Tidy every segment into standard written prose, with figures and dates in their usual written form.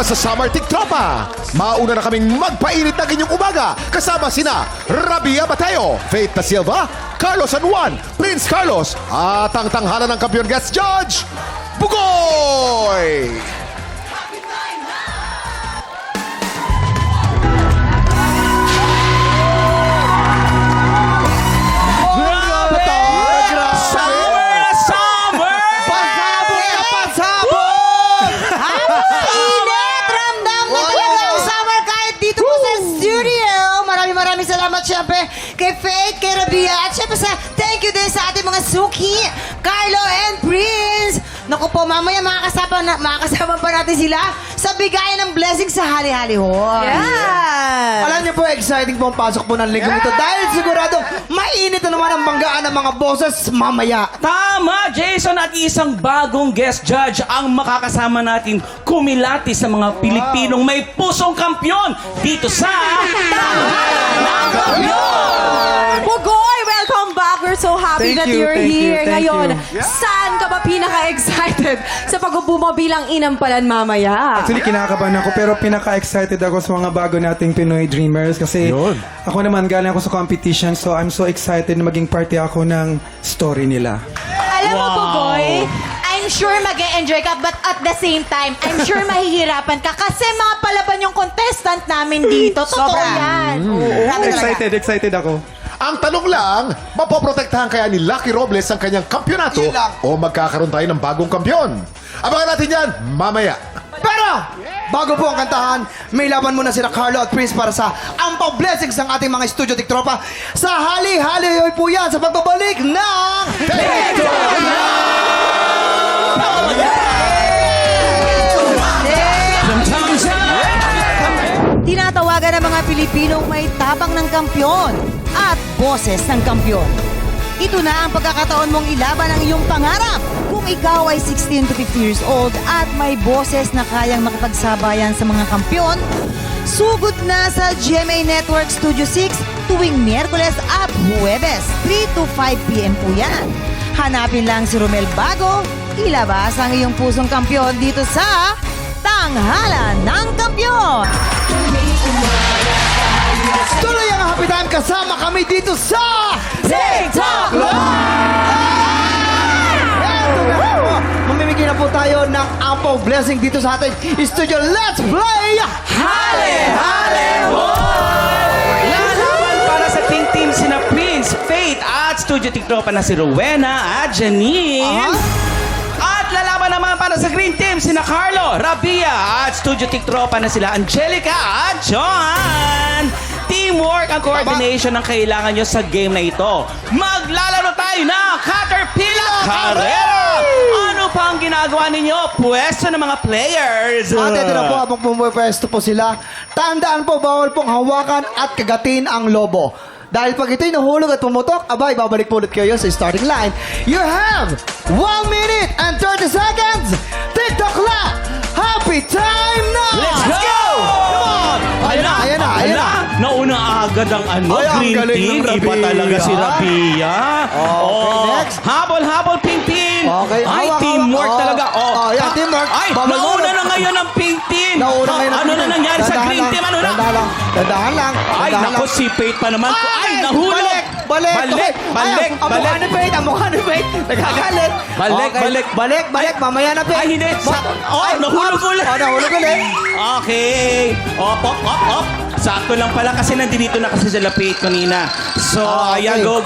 sa Summer Tiktropa. Mauna na kaming magpainit ng inyong umaga kasama sina Rabia Mateo, Faith Da Silva, Carlos San Juan, Prince Carlos at ang tanghalan ng kampiyon guest judge, Bugoy! Maraming salamat syempre kay Faith, kay Rabia, at syempre thank you din sa ating mga suki, Carlo and Prince. Naku po, mamaya makakasama pa natin sila sa bigayan ng blessing sa Hali-Hali Hall. Yeah! Alam niyo po, exciting po ang pasok po ng linggo ito dahil sigurado mainit na naman ang banggaan ng mga boses mamaya. Tama, Jason, at isang bagong guest judge ang makakasama natin kumilati sa mga Pilipinong may pusong kampyon dito sa Tanghalan ng Kampiyon! Bugoy, welcome back. We're so happy that you're here thank ngayon. you. Saan ka ba pinaka-excited sa pagbubumabilang inampalan mamaya? Actually, kinakabahan ako pero pinaka-excited ako sa mga bago nating Pinoy Dreamers kasi ako naman galing ako sa competition so I'm so excited na maging party ako ng story nila. Alam mo, Bugoy, I'm sure mag-e-enjoy ka, but at the same time, I'm sure mahihirapan ka kasi mga palaban yung contestant namin dito. Totoo yan. Excited ako. Ang tanong lang, mapoprotektahan kaya ni Lucky Robles ang kanyang kampyonato Yun lang. o magkakaroon tayo ng bagong kampyon? Abangan natin yan mamaya. Pero, bago po ang kantahan, may laban muna sila Carlo at Prince para sa ampaw blessings ng ating mga studio tiktropa. Sa Hali-Hali po yan sa pagbabalik ng Tinatawagan ng mga Pilipinong may tapang ng kampyon at boses ng kampyon. Ito na ang pagkakataon mong ilaban ang iyong pangarap kung ikaw ay 16 to 50 years old at may boses na kayang makipagsabayan sa mga kampyon. Sugod na sa GMA Network Studio 6 tuwing Miyerkules at Huwebes, 3 to 5 p.m. po yan. Hanapin lang si Romel Bago, ilabas ang iyong pusong kampyon dito sa Tanghalan ng Kampyon! tuloy ang happy time kasama kami dito sa TikTok Eto na po. Mamimigay na po tayo ng ampaw blessing dito sa ating studio. Let's play Hali-Hali Hall! Lalaban para sa team sina Prince, Faith at Studio Tiktropa na si Rowena at Janine. At lalaban naman para sa Green Team sina Carlo, Rabia at Studio Tiktropa na sila Angelica at John. Teamwork ang coordination ang kailangan nyo sa game na ito. Maglalaro tayo ng Caterpillar Carrera! Ano pa ang ginagawa ninyo? Pwesto ng mga players. At ito na po, habang pumupwesto po sila, tandaan po, bawal pong hawakan at kagatin ang lobo. Dahil pag ito'y nahulog at pumutok, abay, babalik po ulit kayo sa starting line. You have 1 minute and 30 seconds. TikTok clock. Happy time now! Let's go! Come on! Ayan na. Nauna agad ang Ay, ang Green galing Team. ng Iba Rabia. talaga si Rabia. Okay, next. Habol, Pink Team. Okay, Ay, hawak, teamwork hawak. talaga. Yan, teamwork. Ay, Bawal nauna mo. na ngayon ang Pink Team. Nauna ngayon ang Ano Pink na Team. nangyari sa Dandahan Green lang. Team? Ano na? Dandahan lang. Ay, naku, si Faith pa naman. Ay, nahulog. Balik. Balik. Ang mukha ni Faith, Nagagalit. Balik. Balik. Mamaya na, Faith. Ay, hindi. Nahulog ulit. Nahulog ulit. Okay. Op. Sakto lang pala kasi nandito na kasi sila Faith kanina. So, Okay. ayan, go,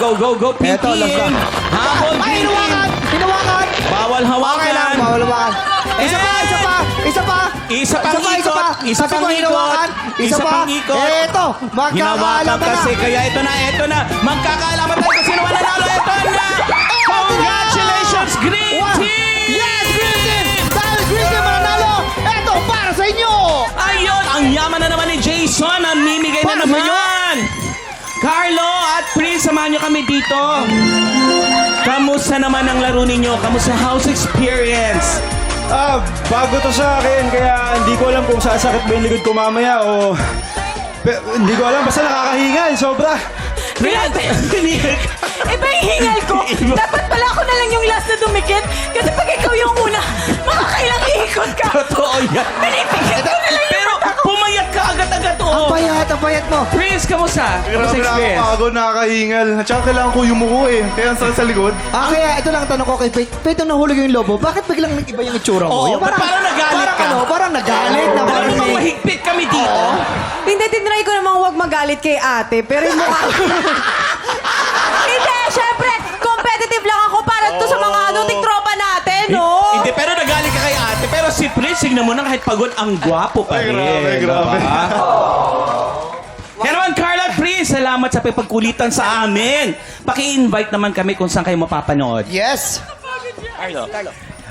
Pink Eto, Team. labas. Habol, Ay, Green Team. hinawakan. Bawal Okay lang, hawakan. bawal hawakan. Isa pa. Isa pang ikot. Isa Sabi pang ko, hinawakan. Isa pang ikot. Eto, Hinawakan magkakaalaman na. kasi. Kaya ito na. Magkakaalaman tayo kung sino mananalo. Ito na. Congratulations, Green Wow. Team! Yes, Green Team! Dahil Green Team mananalo, eto para sa inyo! Ayun, ang yaman na naman ni Jason. Ang mimigay na Para sa naman. Carlo at Prince, samahan nyo kami dito. Kamusta naman ang laro ninyo? Kamusta house experience? Bago to sa akin kaya hindi ko alam kung sasakit ba yung likod ko mamaya o... hindi ko alam, basta nakakahinga, sobra. Iba yung hingal ko. Dapat pala ako na lang yung last na dumikit. Kasi pag ikaw yung una, makakailang ikot ka. Totoo yan. Pinipikit ko na Prince, kamusta? Kamusta Grabe, experience? nakakapagod, nakakahingal. At saka kailangan ko yumuko eh. Kaya ang sakit sa likod. Kaya ito lang ang tanong ko kay Faith. Faith, nung nahulog yung lobo, bakit biglang nag-iba yung itsura mo? Oo, Yung parang nagalit ka. Parang nagalit na Alam parang mo bang may... mahigpit kami dito? Hindi, tinry ko namang huwag magalit kay ate, pero yung mukha... Hindi, syempre, competitive lang ako para to sa mga tiktropa natin, no? Hindi, pero nagalit ka kay ate. Pero si Prince, tignan mo na kahit pagod, ang gwapo pa rin. Grabe. Diba? Kaya naman, Carla at Prince, salamat sa pagkulitan sa amin. Paki-invite naman kami kung saan kayo mapapanood. Yes!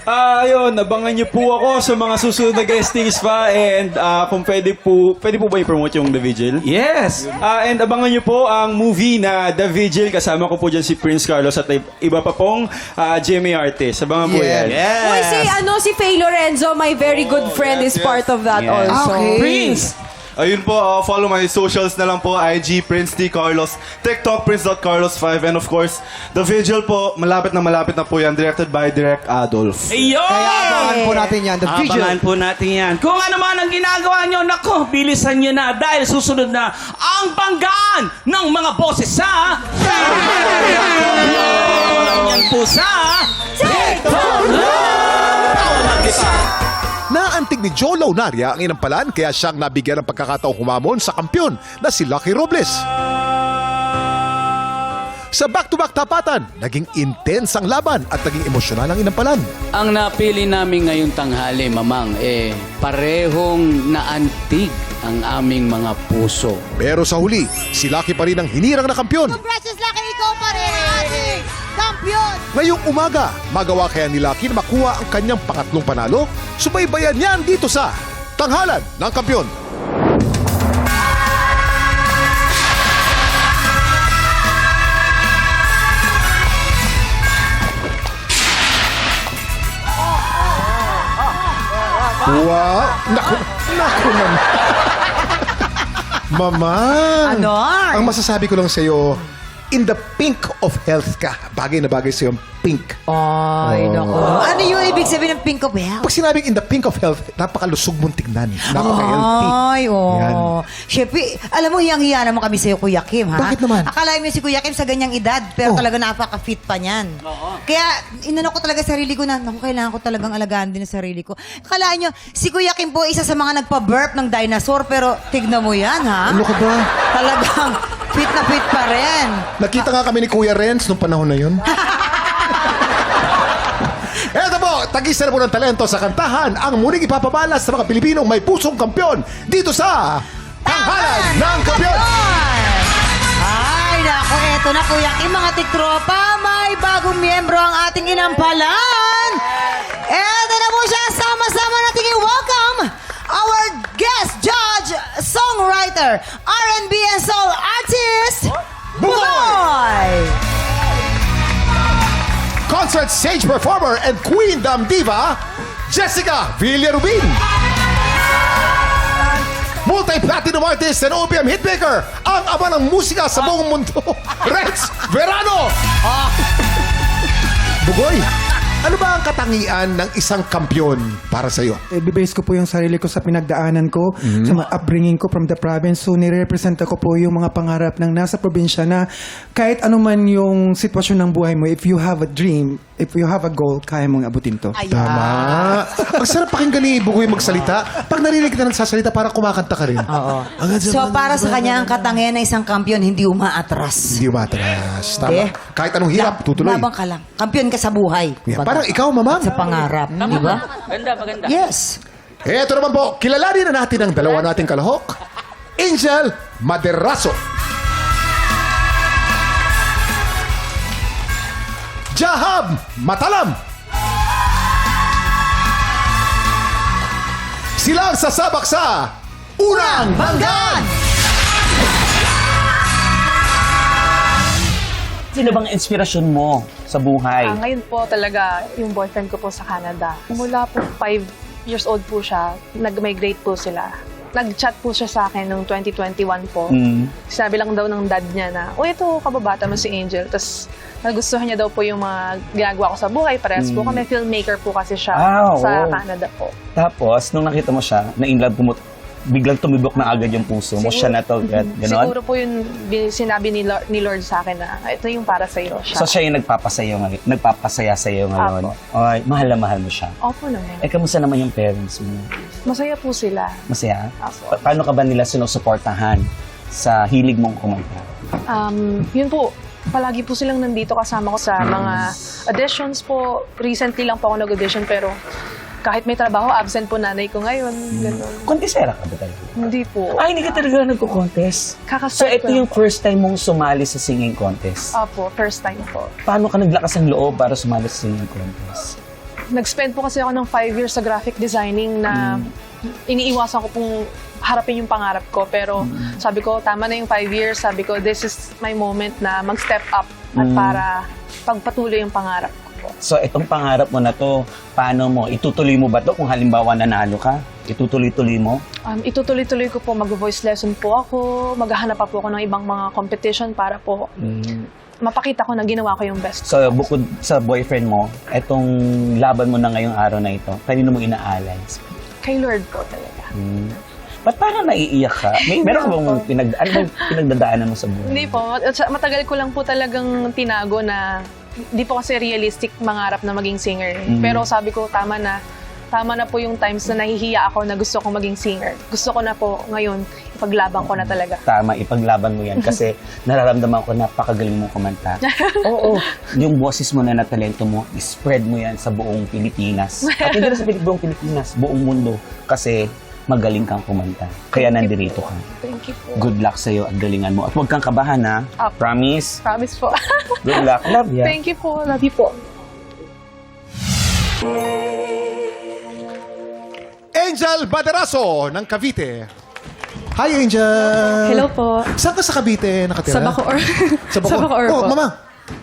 Ayun, abangan niyo po ako sa mga susunod na guestings pa and kung pwede po ba i-promote yung The Vigil? Yes! And abangan niyo po ang movie na The Vigil. Kasama ko po dyan si Prince Carlos at iba pa pong GMA artist. Abangan po yan. Yes! Uy, si Faye Lorenzo, my very good friend, is part of that Yes. also. Okay. Prince! Ayun po, follow my socials na lang po. IG, Prince D. Carlos. TikTok, Prince.Carlos5. And of course, The Vigil po, malapit na po yan. Directed by Direk Adolf. Ayun! Kaya abangan po natin yan, The Vision. Abangan po natin yan. Kung ano man ang ginagawa nyo, nako, bilisan nyo na dahil susunod na ang banggaan ng mga boses sa... Yan po sa... TikTok Naantig ni Joe Launaria ang inampalan kaya siyang nabigyan ng pagkakataong humamon sa kampyon na si Lucky Robles. Sa back-to-back tapatan, naging intense ang laban at naging emosyonal ang inampalan. Ang napili namin ngayong tanghali, Mamang, parehong naantig ang aming mga puso. Pero sa huli, si Lucky pa rin ang hinirang na kampyon. Precious Lucky, ikaw pa rin ang ating kampiyon! Ngayong umaga, magawa kaya ni Lucky na makuha ang kanyang pangatlong panalo? Subaybayan niyan dito sa Tanghalan ng Kampyon. Wow! Naku naman. Mama! Ano? Ang masasabi ko lang sa'yo, in the pink of health ka. Bagay na bagay sa'yo ang pink. Ay, naku. Ano yung ibig sabihin ng pink of health? Pag sinabing in the pink of health, napakalusog mong tignan. Napaka-healthy. Ay, Yan. Siyempre, alam mo, hiyang-hiya naman kami sa'yo, Kuya Kim, ha? Bakit naman? Akala mo si Kuya Kim sa ganyang edad, pero Oh. talaga napaka-fit pa niyan. Kaya, inano ko talaga sarili ko na, naku, kailangan ko talagang alagaan din ang sarili ko. Akala nyo, si Kuya Kim po, isa sa mga nagpa-burp ng dinosaur, pero tignan mo yan, ha? Ano ka ba? Talagang fit na fit pa rin. Nakita nga kami ni Kuya Renz nung panahon na yun. Eto po, tagisa na po ng talento sa kantahan ang muling ipapabalas sa mga Pilipinong may pusong kampyon dito sa Tanghalan ng Kampyon. Ay, naku, eto na, Kuya Kim, mga tiktropa, may bagong miyembro ang ating inampalan. Eto na po siya, sama-sama natin i-welcome our guest judge, songwriter, R&B and soul artist, Bugoy! Concert stage performer and Queendom diva, Jessica Villarubin. Multi-platinum artist and OPM hitmaker, ang ama ng musika sa buong mundo, Rex Verano. Bugoy, ano ba ang katangian ng isang kampyon para sa'yo? Bibase ko po yung sarili ko sa pinagdaanan ko, sa mga upbringing ko from the province. So, nire-represent ko po yung mga pangarap ng nasa probinsya na kahit anuman yung sitwasyon ng buhay mo, if you have a dream, if you have a goal, kaya mong abutin to. Tama. Ang sarap pakinggan ni Bugoy magsalita. Pag narinig kita nagsasalita, parang kumakanta ka rin. Oo. So, para sa kanya, ang katangian ng isang kampyon, hindi umaatras. Hindi umatras. Tama. Eh. Kahit anong hirap, tutuloy. Labang ka lang. Kampyon ka sa buhay. Yeah, Baga. parang ikaw, mamang. Sa pangarap. Di ba? Maganda. Yes. Eto naman po, kilalanin na natin ang dalawa nating kalahok. Angel Maderaso. Jahab Matalam. Sila ang sasabak sa Unang Banggan! Sino bang inspirasyon mo sa buhay? Ngayon po talaga yung boyfriend ko po sa Canada. Mula po 5 years old po siya, nag-migrate po sila. Nag-chat po siya sa akin noong 2021 po. Sabi lang daw ng dad niya na, ito kababata mo si Angel. Tapos nagustuhan niya daw po yung mga ginagawa ko sa buhay. Parehas po kami, filmmaker po kasi siya sa Canada po. Tapos, nung nakita mo siya, na in love mo biglang tumibok na agad yung puso mo. Siya na to, gano'n? Siguro po yung sinabi ni Lord sa akin na ito yung para sa'yo. So siya yung nagpapasaya sa'yo ngayon. Ay, mahal na mahal mo siya. Opo naman. Kamusta naman yung parents mo? Masaya po sila. Masaya? Opo. Paano ka ba nila sinusuportahan sa hilig mong kumanta? Yun po, palagi po silang nandito kasama ko sa mga auditions po. Recently lang po ako nag-audition pero kahit may trabaho, absent po nanay ko ngayon. Ganun. Kontesera ka ba talaga? Hindi po. Ay, hindi ka talaga nagko-contest? So, Kakastart ito ko yung lang po. first time mong sumali sa singing contest. Opo, first time po. Paano ka naglakas ng loob para sumali sa singing contest? Nag-spend po kasi ako ng 5 years sa graphic designing na iniiwasan ko pong harapin yung pangarap ko. Pero sabi ko, tama na yung 5 years. Sabi ko, this is my moment na mag-step up at para pagpatuloy yung pangarap ko po. So, itong pangarap mo na to, paano mo? Itutuloy mo ba to kung halimbawa nanalo ka? Itutuloy-tuloy mo? Itutuloy-tuloy ko po, mag-voice lesson po ako, maghahanap pa po ako ng ibang mga competition para po mapakita ko na ginawa ko yung best. So, bukod sa boyfriend mo, itong laban mo na ngayong araw na ito, kanino mo inaalay? Kay Lord po talaga. Ba't parang naiiyak ka? Meron ka bang pinagdadaanan mo sa buhay? Hindi po. Matagal ko lang po talagang tinago na di po kasi realistic mangarap na maging singer. Pero sabi ko, tama na po yung times na nahihiya ako na gusto kong maging singer. Gusto ko na po ngayon, ipaglaban ko na talaga. Tama, ipaglaban mo yan kasi nararamdaman ko napakagaling mong kumanta. Oo. Yung boses mo na talento mo, spread mo yan sa buong Pilipinas. At hindi na sa buong Pilipinas, buong mundo. Kasi magaling kang kumanta. Kaya nandirito ka. Thank you po. Good luck sa'yo at galingan mo. At huwag kang kabahan, ha? Promise? Promise po. Good luck. Love ya. Thank you po. Love you po. Angel Baderaso ng Cavite. Hi, Angel! Hello po. Saan ka sa Cavite nakatira? Sa Bacoor. Sa Bacoor? Sa Bacoor Oh, po. mama.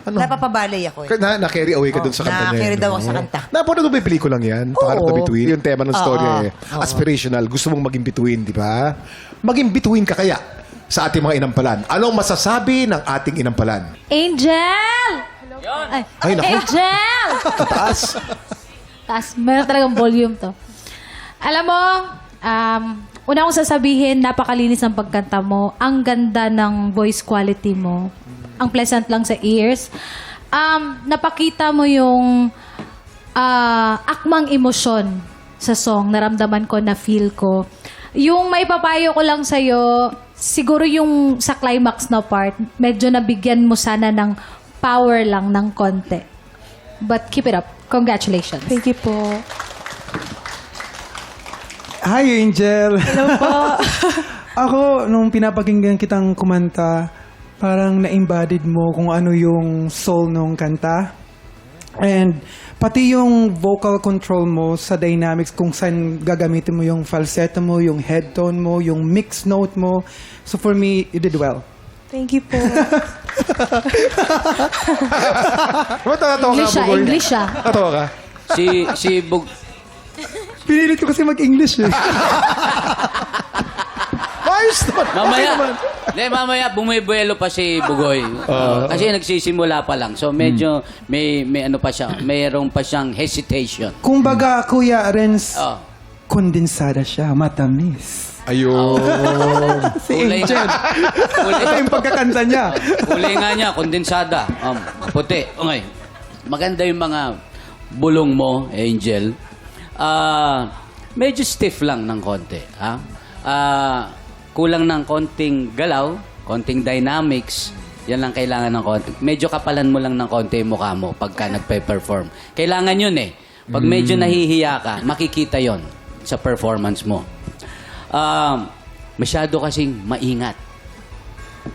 Ano? Napapabalay ako eh. Na-carry away ka dun sa kanta niya. Na-carry eh, daw no? ako sa kanta. Napanood mo ba yung pelikulang yan? Pangarap na Bituin? Yung tema ng story eh. Oo. Aspirational. Gusto mong maging bituin, di ba? Maging bituin ka kaya sa ating mga inampalan. Anong masasabi ng ating inampalan? Angel! Ay, naku. Angel! Taas. Taas. Meron talagang volume to. Alam mo, una kong sasabihin, napakalinis ang pagkanta mo. Ang ganda ng voice quality mo. Ang pleasant lang sa ears. Napakita mo yung akmang emosyon sa song. Naramdaman ko, na-feel ko. Yung may papayo ko lang sa'yo, siguro yung sa climax na part, medyo nabigyan mo sana ng power lang ng konti. But keep it up. Congratulations. Thank you po. Hi, Angel. Hello po. Ako, nung pinapakinggan kitang kumanta, parang na-embodied mo kung ano yung soul ng kanta. And pati yung vocal control mo sa dynamics, kung saan gagamitin mo yung falsetto mo, yung head tone mo, yung mixed note mo. So for me, you did well. Thank you po. Matatawa ka, English siya, Bugoy. English siya. Natawa ka? Si Bug... Pinilit ko kasi mag-English eh. Ayos naman. Mamaya, mamaya bumibuelo pa si Bugoy. Kasi nagsisimula pa lang. So medyo may ano pa siya, mayroong pa siyang hesitation. Kung baga, Kuya Renz, Oh. kondensada siya, matamis. Ayun. Si Kulay Angel. Kulay, Ito yung pagkakanta niya. kulay nga niya, kondensada. Puti. Okay. Maganda yung mga bulong mo, Angel. Medyo stiff lang ng konti. Kulang ng konting galaw, konting dynamics. Yan lang kailangan ng konti. Medyo kapalan mo lang ng konti yung mukha mo pagka nagpe-perform. Kailangan yun eh. Pag medyo nahihiya ka, makikita yon sa performance mo. Masyado kasing maingat.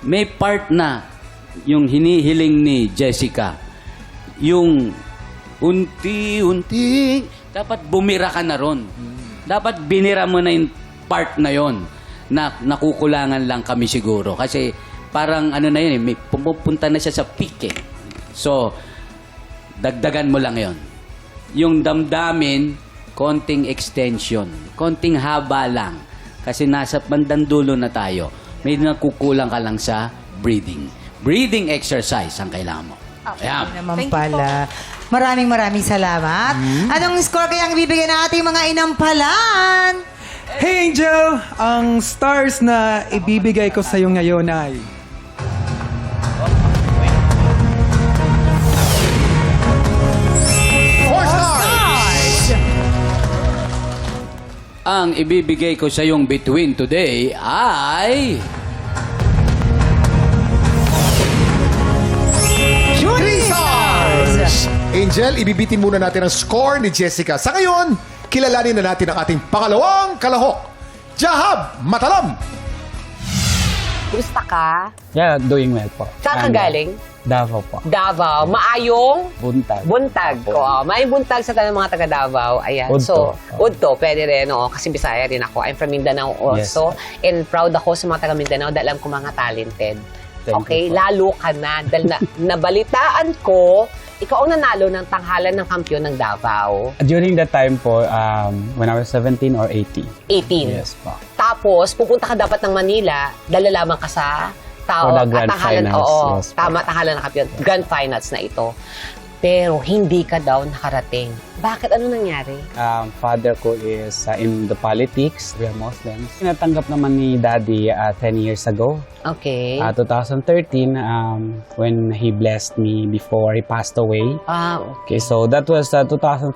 May part na yung hinihiling ni Jessica, yung unti-unti, dapat bumira ka na ron. Dapat binira mo na yung part na yon na nakukulangan lang kami siguro. Kasi parang ano na yun eh, may pumupunta na siya sa peak eh. So, dagdagan mo lang yon. Yung damdamin, konting extension, konting haba lang. Kasi nasa bandang dulo na tayo. May nakukulang ka lang sa breathing. Breathing exercise ang kailangan mo. Ayan. Naman pala. Maraming salamat. Anong score kaya ang bibigyan ng ating mga inampalan? Hey Angel, ang stars na ibibigay ko sa'yo ngayon ay... Four stars! Ang ibibigay ko sa yung between today ay... Three stars! Angel, ibibitin muna natin ang score ni Jessica. Sa ngayon, kilalanin na natin ang ating pangalawang kalahok. Jahab Matalam! Gusto ka? Yeah, doing well po. Saan ka galing? Davao po. Davao. Maayong Buntag. buntag. Oo, maayong buntag sa tanong mga taga Davao. Ayan. Udto. So, Udto, pwede rin. Oo, kasi Bisaya din ako. I'm from Mindanao also. And proud ako sa mga taga Mindanao dahil alam ko mga talented. Thank Okay, you po. lalo ka na. Dahil nabalitaan ko, ikaw ang nanalo ng tanghalan ng kampiyon ng Davao. During that time po, when I was 17 or 18. 18. Yes po. Tapos, pupunta ka dapat ng Manila, dala lamang ka sa tao. For the grand tanghalan, finals, oo, yes, tama, tanghalan ng kampiyon. Grand finals na ito. Pero hindi ka daw nakarating. Bakit? Ano nangyari? Father ko is in the politics. We are Muslims. Natanggap naman ni Daddy 10 years ago. Okay. 2013, when he blessed me before he passed away. Okay, so that was 2013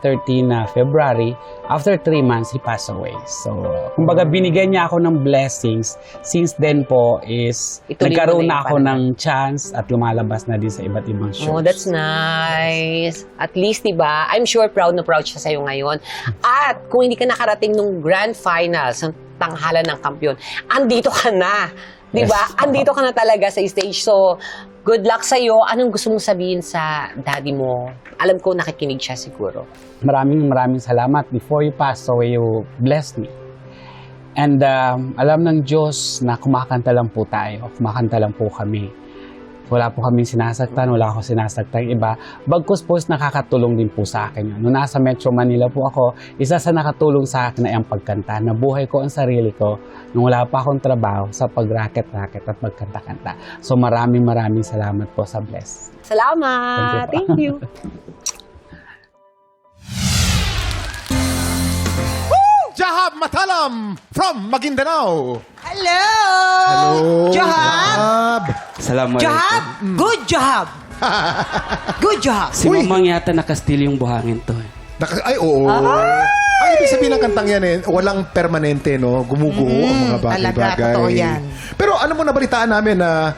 February. After 3 months, he passed away. So, kumbaga binigyan niya ako ng blessings. Since then po is Ituloy nagkaroon mo na na yung ako parang- ng chance at lumalabas na din sa iba't ibang shows. Oh, that's nice. At least, diba, I'm sure proud na proud siya sa'yo ngayon. At kung hindi ka nakarating nung grand finals, ng tanghalan ng kampiyon, andito ka na. Diba? Yes. Andito ka na talaga sa stage. So, good luck sa'yo. Anong gusto mong sabihin sa daddy mo? Alam ko nakikinig siya siguro. Maraming salamat. Before you passed away, you blessed me. And alam ng Diyos na kumakanta lang po tayo. Kumakanta lang po kami. Wala po kaming sinasaktan, wala akong sinasaktan iba. Bagkus po nakakatulong din po sa akin yun. Nung nasa Metro Manila po ako, isa sa nakatulong sa akin ay ang pagkanta. Nabuhay ko ang sarili ko nung wala pa akong trabaho sa pag-racket-racket at magkanta-kanta. So maraming salamat po sa bless. Salamat. Thank you. Jahab Matalam from Maguindanao. Hello! Hello, Jahab! Salamat. Jahab! Good job! Good job! Si Mamang yata nakastil yung buhangin to. Ay, oo. Ang ibig sabihin ng kantang yan walang permanente, no? Gumuguho ang mga bagay-bagay. Talaga, totoo yan. Pero alam mo, nabalitaan namin na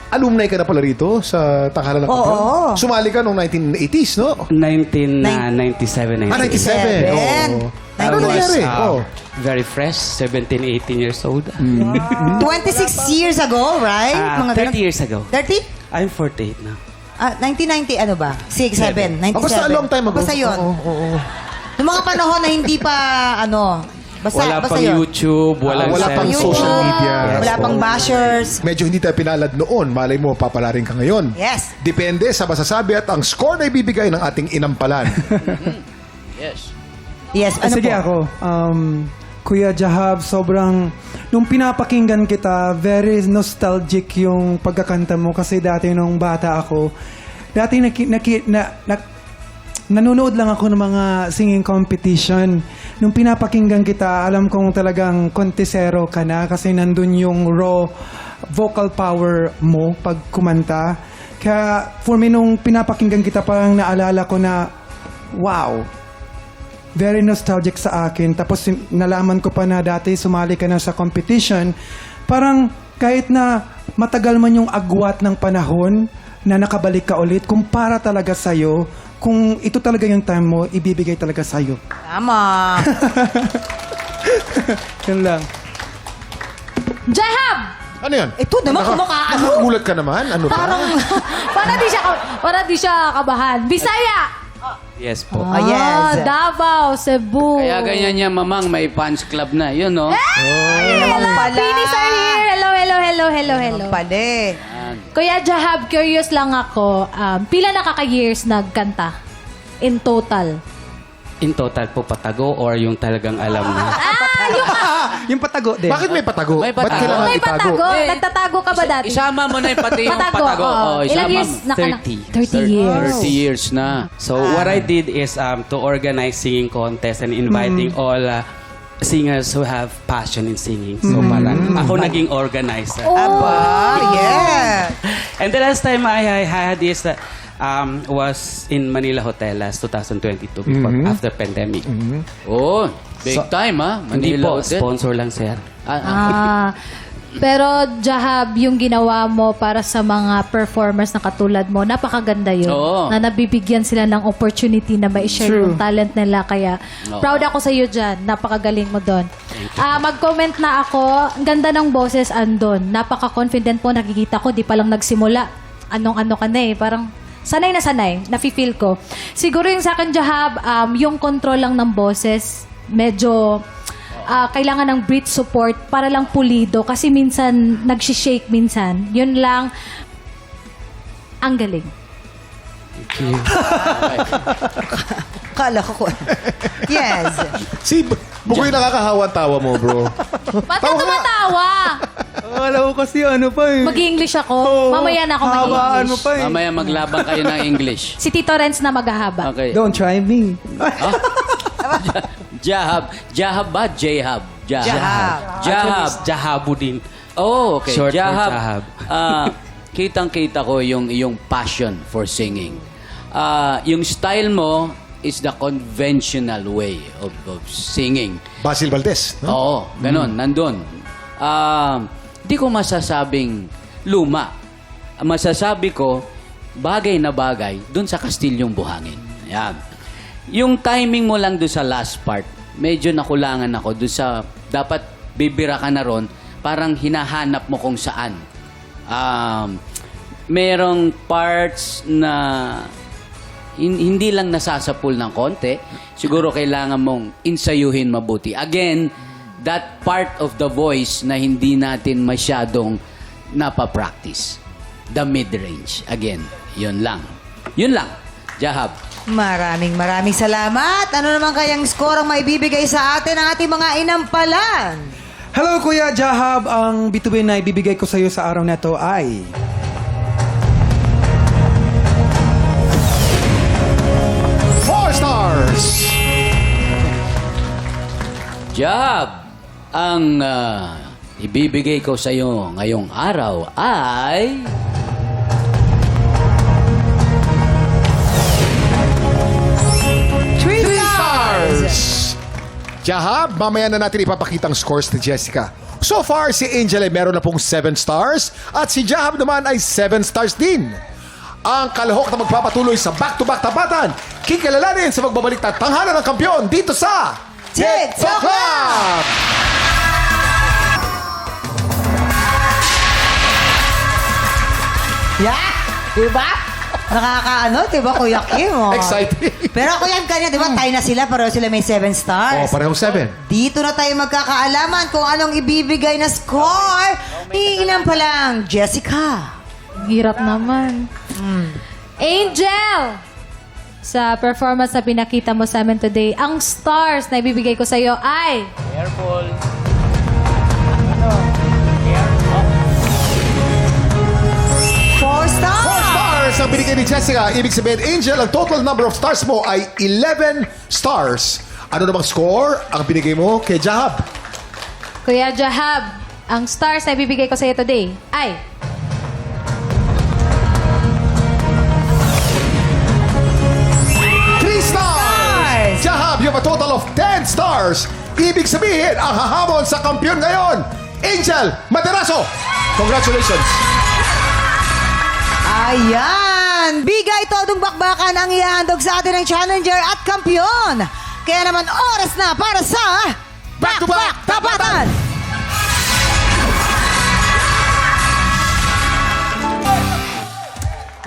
alumni ka na pala rito sa Tanghalan ng Kampiyon. Oo. Sumali ka noong 1980s, no? 1997. 97. Oo. Ano nangyari? Very fresh, 17, 18 years old. 26 years ago, right? 30 years ago. 30? I'm 48 now. 1990, ano ba? 6, 7, 97. Basta a long time ago. Basta yun. Oo. Noong mga panahon na hindi pa, basta, Wala basta pang yun. YouTube, walang wala pang cellphone. social media. Wala pang bashers. Medyo hindi tayo pinalad noon. Malay mo, papalarin ka ngayon. Yes. Depende sa masasabi at ang score na ibibigay ng ating inampalan. Yes. Yes, ano Sige po? ako. Kuya Jahab, sobrang... Nung pinapakinggan kita, very nostalgic yung pagkakanta mo. Kasi dati nung bata ako, dati nanonood lang ako ng mga singing competition. Nung pinapakinggan kita, alam kong talagang kontesero ka na kasi nandun yung raw vocal power mo pag kumanta. Kaya for me, nung pinapakinggan kita, parang naalala ko na, wow, very nostalgic sa akin. Tapos nalaman ko pa na dati sumali ka na sa competition. Parang kahit na matagal man yung agwat ng panahon na nakabalik ka ulit, kung para talaga sa'yo, kung ito talaga yung time mo, ibibigay talaga sa'yo. Tama. Yun lang. Jahab! Ano yan? Ito naman, kumakaano. Nakakagulat ka naman? Ano ba? Para di siya kabahan. Bisaya! Yes po. yes. Davao, Cebu. Kaya ganyan niya, Mamang, may fans club na. Yun, no? Naman pala. Pinis are here. Hello. Naman pala. Kuya Jahab, curious lang ako. Pila nakaka-years nagkanta? In total? In total po patago or yung talagang alam na? Yung patago din. Bakit may patago? May Ba't patago. kailangan May itago? patago. Nagtatago ka ba dati? Isama mo na yung pati yung patago. oo. Oh, Ilang isama years mo. naka- 30. 30 years. 30 years na. So what I did is to organize singing contest and inviting all singers who have passion in singing. So parang ako naging organizer. Aba, yeah. And the last time I had this was in Manila Hotel last 2022 before after pandemic. Oh, big time Hindi Manila po, Hotel. sponsor lang sir. Pero Jahab, yung ginawa mo para sa mga performers na katulad mo, napakaganda yun. Oo. Na nabibigyan sila ng opportunity na ma-share yung talent nila. Kaya Oo. proud ako sa iyo dyan. Napakagaling mo doon. Mag-comment na ako. Ang ganda ng boses andon. Napaka-confident mo. Nakikita ko, di pa lang nagsimula. Anong-ano ka na eh. Parang sanay na sanay. Nafe-feel ko. Siguro yung sa akin, Jahab, yung control lang ng boses, medyo kailangan ng breath support para lang pulido kasi minsan nagsishake minsan. Yun lang. Ang galing. Kala ko. Yes. Si Bukoy nakakahawa tawa mo, bro. Ba't ka tumatawa? Alam ko kasi ano pa eh. Mag-English ako. Mamaya na ako Hawaan mo mag-English. pa eh. Mamaya maglabang kayo ng English. Si Tito Renz na maghahaba. Okay. Don't try me. Jahab. Jahab ba? Jahab. Jahab. Jahabudin. Oh, okay. Short for Jahab. Jahab. Kitang-kita ko yung passion for singing. Yung style mo is the conventional way of singing. Basil Valdez, no? Oo, ganun, nandun. Di ko masasabing luma. Masasabi ko, bagay na bagay dun sa Kastilyong Buhangin. Yan. Yung timing mo lang dun sa last part, medyo nakulangan ako dun sa, dapat bibira ka na ron, parang hinahanap mo kung saan. Merong parts na hindi lang nasasapul ng konti, siguro kailangan mong insayuhin mabuti. Again, that part of the voice na hindi natin masyadong napapractice. The mid-range. Again, yun lang. Yun lang. Jahab. Maraming salamat. Ano naman kayang score ang maibibigay sa atin ng ating mga inampalan? Hello, Kuya Jahab. Ang bituin na ibibigay ko sa iyo sa araw na to ay... 4 stars! Jahab. Ang ibibigay ko sa iyo ngayong araw ay... 3 stars! Jahab, mamaya na natin ipapakita ang scores ni Jessica. So far, si Angel ay meron na pong 7 stars at si Jahab naman ay 7 stars din. Ang kalahok na magpapatuloy sa back-to-back tapatan, kikilalanin sa magbabalik na tanghalan ng kampiyon dito sa TikTok Club! Yeah! Diba? Nakakaano, diba, Kuya Kim? Oh. Exciting. Pero Kuya Kim, kanya, diba, tayo na sila, pero sila may 7 stars. Oh, parehong 7. Dito na tayo magkakaalaman kung anong ibibigay na score. Ilan pa lang, Jessica. Hirap naman. Angel! Sa performance na pinakita mo sa amin today, ang stars na ibibigay ko sa iyo ay... Careful. 4 stars! 4 stars ang binigay ni Jessica. Ibig sabihin, Angel, ang total number of stars mo ay 11 stars. Ano namang score ang binigay mo kay Jahab? Kuya Jahab, ang stars na ibibigay ko sa iyo today ay... 3 stars! Jahab, you have a total of 10 stars. Ibig sabihin, ang hahamon sa kampiyon ngayon, Angel Maderaso. Congratulations! Ayan! Bigay todong bakbakan ang ihahandog sa atin ng challenger at kampiyon. Kaya naman oras na para sa Back-to-Back Tapatan!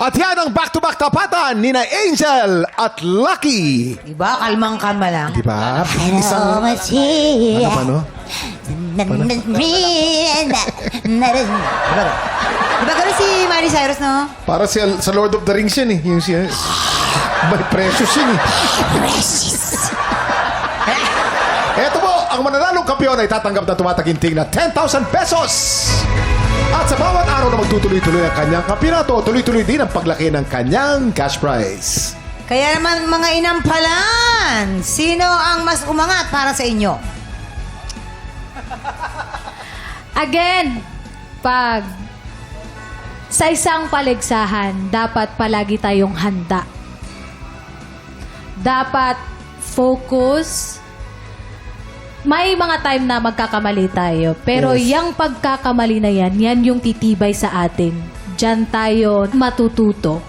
At yan ang back-to-back tapatan ni na Angel at Lucky. Diba? Kalmang-kalma lang. Diba? Isang... Ano? Diba gano'n si Miley Cyrus, no? Para sa Lord of the Rings yan eh. Yung siya. May precious yun eh. Eto po, ang mananalong kampiyon ay tatanggap na tumataginting na 10,000 pesos. At sa bawat araw na magtutuloy-tuloy ang kanyang kampiyonato, tuloy-tuloy din ang paglaki ng kanyang cash prize. Kaya naman mga inampalan, sino ang mas umangat para sa inyo? Again, pag sa isang paligsahan, dapat palagi tayong handa. Dapat focus. May mga time na magkakamali tayo. Pero yung pagkakamali na yan yung titibay sa atin. Diyan tayo matututo.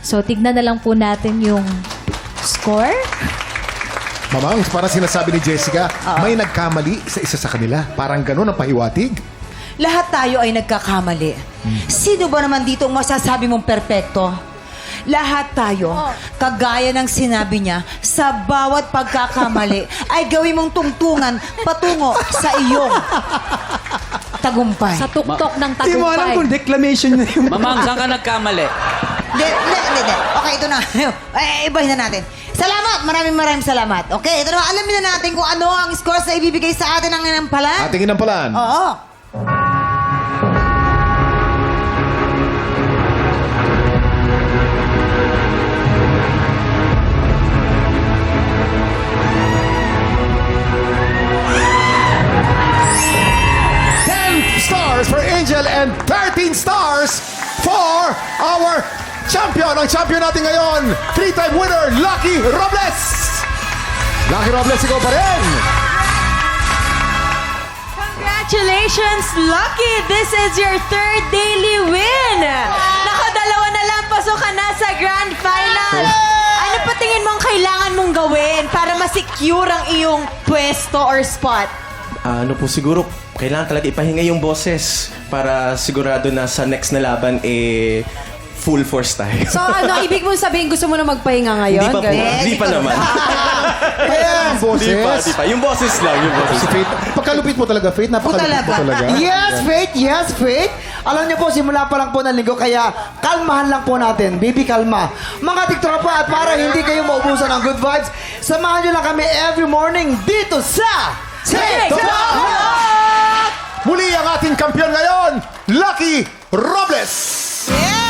So, tignan na lang po natin yung score. Mamang, parang sinasabi ni Jessica, may nagkamali sa isa sa kanila. Parang ganun ang pahiwatig. Lahat tayo ay nagkakamali. Sino ba naman dito ang masasabi mong perpekto? Lahat tayo, kagaya ng sinabi niya, sa bawat pagkakamali ay gawin mong tungtungan patungo sa iyong tagumpay. Sa tuktok ng Hindi mo alam kung tagumpay. declamation na yung... Mamang, saan ka nagkamali? Hindi. Okay, ito na. Ibahin na natin. Salamat! Maraming salamat. Okay, ito na. Alamin na natin kung ano ang scores na ibibigay sa atin ng inampalan. Ating inampalan. Oo. Stars for Angel and 13 stars for our champion. Ang champion natin ngayon, 3-time winner, Lucky Robles. Lucky Robles, ikaw pa rin. Congratulations, Lucky! This is your third daily win! Nakadalawa na lang, pasok ka na sa Grand Final! Ano pa tingin mong kailangan mong gawin para ma-secure ang iyong pwesto or spot? Ano po siguro, kailangan talaga ipahinga yung boses para sigurado na sa next na laban full force tayo. So ano, ibig mong sabihin gusto mo na magpahinga ngayon? Hindi pa po, hindi pa naman. Ayan, boses. Di pa. Yung boses lang, yung boses. Si Faith, pagkalupit mo talaga, Faith. Napakalupit mo talaga. Yes, Faith. Alam niyo po, simula pa lang po ng linggo, kaya kalmahan lang po natin. Baby, kalma. Mga tiktropa, at para hindi kayo maubusan ng good vibes, samahan niyo lang kami every morning dito sa TikTok! Muli ang ating kampiyon ngayon, Lucky Robles. Yeah!